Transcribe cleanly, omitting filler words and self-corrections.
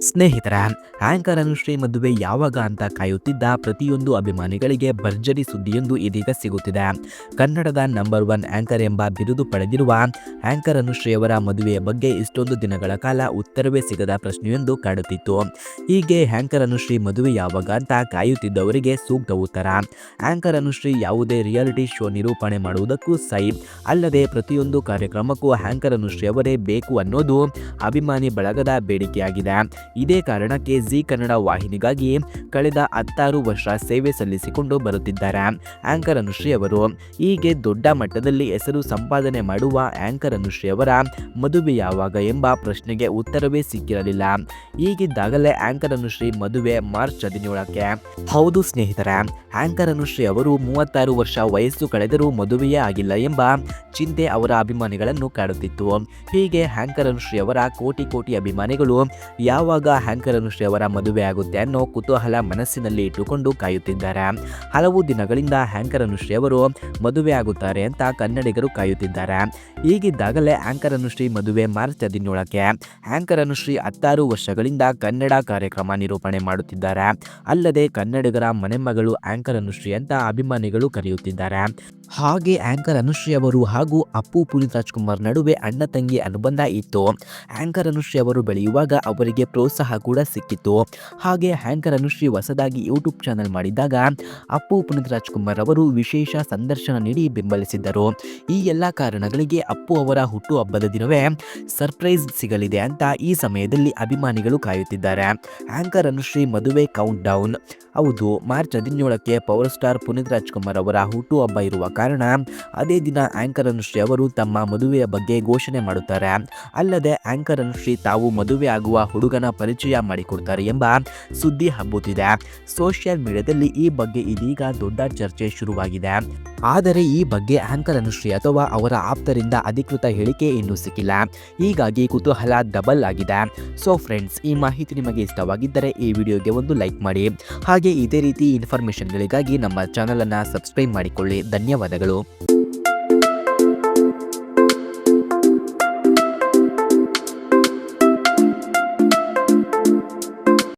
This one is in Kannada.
ಸ್ನೇಹಿತರ ಆಂಕರ್ ಅನುಶ್ರೀ ಮದುವೆ ಯಾವಾಗ ಅಂತ ಕಾಯುತ್ತಿದ್ದ ಪ್ರತಿಯೊಂದು ಅಭಿಮಾನಿಗಳಿಗೆ ಭರ್ಜರಿ ಸುದ್ದಿಯೊಂದು ಇದೀಗ ಸಿಗುತ್ತಿದೆ. ಕನ್ನಡದ ನಂಬರ್ 1 ಆಂಕರ್ ಎಂಬ ಬಿರುದು ಪಡೆದಿರುವ ಆಂಕರ್ ಅನುಶ್ರೀ ಅವರ ಮದುವೆಯ ಬಗ್ಗೆ ಇಷ್ಟೊಂದು ದಿನಗಳ ಕಾಲ ಉತ್ತರವೇ ಸಿಗದ ಪ್ರಶ್ನೆಯೊಂದು ಕಾಡುತ್ತಿತ್ತು. ಹೀಗೆ ಆಂಕರ್ ಅನುಶ್ರೀ ಮದುವೆ ಯಾವಾಗ ಅಂತ ಕಾಯುತ್ತಿದ್ದವರಿಗೆ ಸೂಕ್ತ ಉತ್ತರ. ಆಂಕರ್ ಅನುಶ್ರೀ ಯಾವುದೇ ರಿಯಾಲಿಟಿ ಶೋ ನಿರೂಪಣೆ ಮಾಡುವುದಕ್ಕೂ ಸೈ, ಅಲ್ಲದೆ ಪ್ರತಿಯೊಂದು ಕಾರ್ಯಕ್ರಮಕ್ಕೂ ಆಂಕರ್ ಅನುಶ್ರೀ ಅವರೇ ಬೇಕು ಅನ್ನೋದು ಅಭಿಮಾನಿ ಬಳಗದ ಬೇಡಿಕೆಯಾಗಿದೆ. ಇದೇ ಕಾರಣಕ್ಕೆ ಜಿ ಕನ್ನಡ ವಾಹಿನಿಗಾಗಿ ಕಳೆದ 16 ವರ್ಷ ಸೇವೆ ಸಲ್ಲಿಸಿಕೊಂಡು ಬರುತ್ತಿದ್ದಾರೆ ಆಂಕರ್ ಅನುಶ್ರೀ ಅವರು. ಹೀಗೆ ದೊಡ್ಡ ಮಟ್ಟದಲ್ಲಿ ಹೆಸರು ಸಂಪಾದನೆ ಮಾಡುವ ಆಂಕರ್ ಅನುಶ್ರೀ ಅವರ ಮದುವೆ ಯಾವಾಗ ಎಂಬ ಪ್ರಶ್ನೆಗೆ ಉತ್ತರವೇ ಸಿಕ್ಕಿರಲಿಲ್ಲ. ಹೀಗಿದ್ದಾಗಲೇ ಆಂಕರ್ ಅನುಶ್ರೀ ಮದುವೆ ಮಾರ್ಚ್ 17ಕ್ಕೆ. ಹೌದು ಸ್ನೇಹಿತರೆ, ಆಂಕರ್ ಅನುಶ್ರೀ ಅವರು 36 ವರ್ಷ ವಯಸ್ಸು ಕಳೆದರೂ ಮದುವೆಯೇ ಆಗಿಲ್ಲ ಎಂಬ ಚಿಂತೆ ಅವರ ಅಭಿಮಾನಿಗಳನ್ನು ಕಾಡುತ್ತಿತ್ತು. ಹೀಗೆ ಆಂಕರ್ ಅನುಶ್ರೀ ಅವರ ಕೋಟಿ ಅಭಿಮಾನಿಗಳು ಯಾವಾಗ ಆಂಕರ್ ಅನುಶ್ರೀ ಅವರ ಮದುವೆ ಆಗುತ್ತೆ ಅನ್ನೋ ಕುತೂಹಲ ಮನಸ್ಸಿನಲ್ಲಿ ಇಟ್ಟುಕೊಂಡು ಕಾಯುತ್ತಿದ್ದಾರೆ. ಹಲವು ದಿನಗಳಿಂದ ಆಂಕರ್ ಅನುಶ್ರೀ ಅವರು ಮದುವೆ ಆಗುತ್ತಾರೆ ಅಂತ ಕನ್ನಡಿಗರು ಕಾಯುತ್ತಿದ್ದಾರೆ. ಹೀಗಿದ್ದಾಗಲೇ ಆಂಕರ್ ಅನುಶ್ರೀ ಮದುವೆ ಮಾರ್ಚ್ 17ಕ್ಕೆ. ಆಂಕರ್ ಅನುಶ್ರೀ 16 ವರ್ಷಗಳಿಂದ ಕನ್ನಡ ಕಾರ್ಯಕ್ರಮ ನಿರೂಪಣೆ ಮಾಡುತ್ತಿದ್ದಾರೆ. ಅಲ್ಲದೆ ಕನ್ನಡಿಗರ ಮನೆಮಗಳು ಆಂಕರ್ ಅನುಶ್ರೀ ಅಂತ ಅಭಿಮಾನಿಗಳು ಕರೆಯುತ್ತಿದ್ದಾರೆ. ಹಾಗೆ ಆಂಕರ್ ಅನುಶ್ರೀ ಅವರು ಹಾಗೂ ಅಪ್ಪು ಪುನೀತ್ ರಾಜ್ಕುಮಾರ್ ನಡುವೆ ಅಣ್ಣ ತಂಗಿ ಅನುಬಂಧ ಇತ್ತು. ಆಂಕರ್ ಅನುಶ್ರೀ ಅವರು ಬೆಳೆಯುವಾಗ ಅವರಿಗೆ ಪ್ರೋತ್ಸಾಹ ಕೂಡ ಸಿಕ್ಕಿತ್ತು. ಹಾಗೆ ಆಂಕರ್ ಅನುಶ್ರೀ ಹೊಸದಾಗಿ ಯೂಟ್ಯೂಬ್ ಚಾನೆಲ್ ಮಾಡಿದಾಗ ಅಪ್ಪು ಪುನೀತ್ ರಾಜ್ಕುಮಾರ್ ಅವರು ವಿಶೇಷ ಸಂದರ್ಶನ ನೀಡಿ ಬೆಂಬಲಿಸಿದ್ದರು. ಈ ಎಲ್ಲ ಕಾರಣಗಳಿಗೆ ಅಪ್ಪು ಅವರ ಹುಟ್ಟು ಹಬ್ಬದ ದಿನವೇ ಸರ್ಪ್ರೈಸ್ ಸಿಗಲಿದೆ ಅಂತ ಈ ಸಮಯದಲ್ಲಿ ಅಭಿಮಾನಿಗಳು ಕಾಯುತ್ತಿದ್ದಾರೆ. ಆಂಕರ್ ಅನುಶ್ರೀ ಮದುವೆ ಕೌಂಟ್ ಡೌನ್. ಹೌದು, ಮಾರ್ಚ್ 17ಕ್ಕೆ ಪವರ್ ಸ್ಟಾರ್ ಪುನೀತ್ ರಾಜ್ಕುಮಾರ್ ಅವರ ಹುಟ್ಟು ಹಬ್ಬ ಇರುವ ಕಾರಣ ಅದೇ ದಿನ ಆಂಕರ್ ಅನುಶ್ರೀ ಅವರು ತಮ್ಮ ಮದುವೆಯ ಬಗ್ಗೆ ಘೋಷಣೆ ಮಾಡುತ್ತಾರೆ. ಅಲ್ಲದೆ ಆಂಕರ್ ಅನುಶ್ರೀ ತಾವು ಮದುವೆ ಆಗುವ ಹುಡುಗನ ಪರಿಚಯ ಮಾಡಿಕೊಡ್ತಾರೆ ಎಂಬ ಸುದ್ದಿ ಹಬ್ಬುತ್ತಿದೆ. ಸೋಷಿಯಲ್ ಮೀಡಿಯಾದಲ್ಲಿ ಈ ಬಗ್ಗೆ ಇದೀಗ ದೊಡ್ಡ ಚರ್ಚೆ ಶುರುವಾಗಿದೆ. ಆದರೆ ಈ ಬಗ್ಗೆ ಆಂಕರ್ ಅನುಶ್ರೀ ಅಥವಾ ಅವರ ಆಪ್ತರಿಂದ ಅಧಿಕೃತ ಹೇಳಿಕೆ ಇನ್ನೂ ಸಿಕ್ಕಿಲ್ಲ. ಹೀಗಾಗಿ ಕುತೂಹಲ ಡಬಲ್ ಆಗಿದೆ. ಸೊ ಫ್ರೆಂಡ್ಸ್, ಈ ಮಾಹಿತಿ ನಿಮಗೆ ಇಷ್ಟವಾಗಿದ್ದರೆ ಈ ವಿಡಿಯೋಗೆ ಒಂದು ಲೈಕ್ ಮಾಡಿ. ಹಾಗೆ ಇದೇ ರೀತಿ ಇನ್ಫಾರ್ಮೇಷನ್ಗಳಿಗಾಗಿ ನಮ್ಮ ಚಾನಲನ್ನು ಸಬ್ಸ್ಕ್ರೈಬ್ ಮಾಡಿಕೊಳ್ಳಿ. ಧನ್ಯವಾದಗಳು.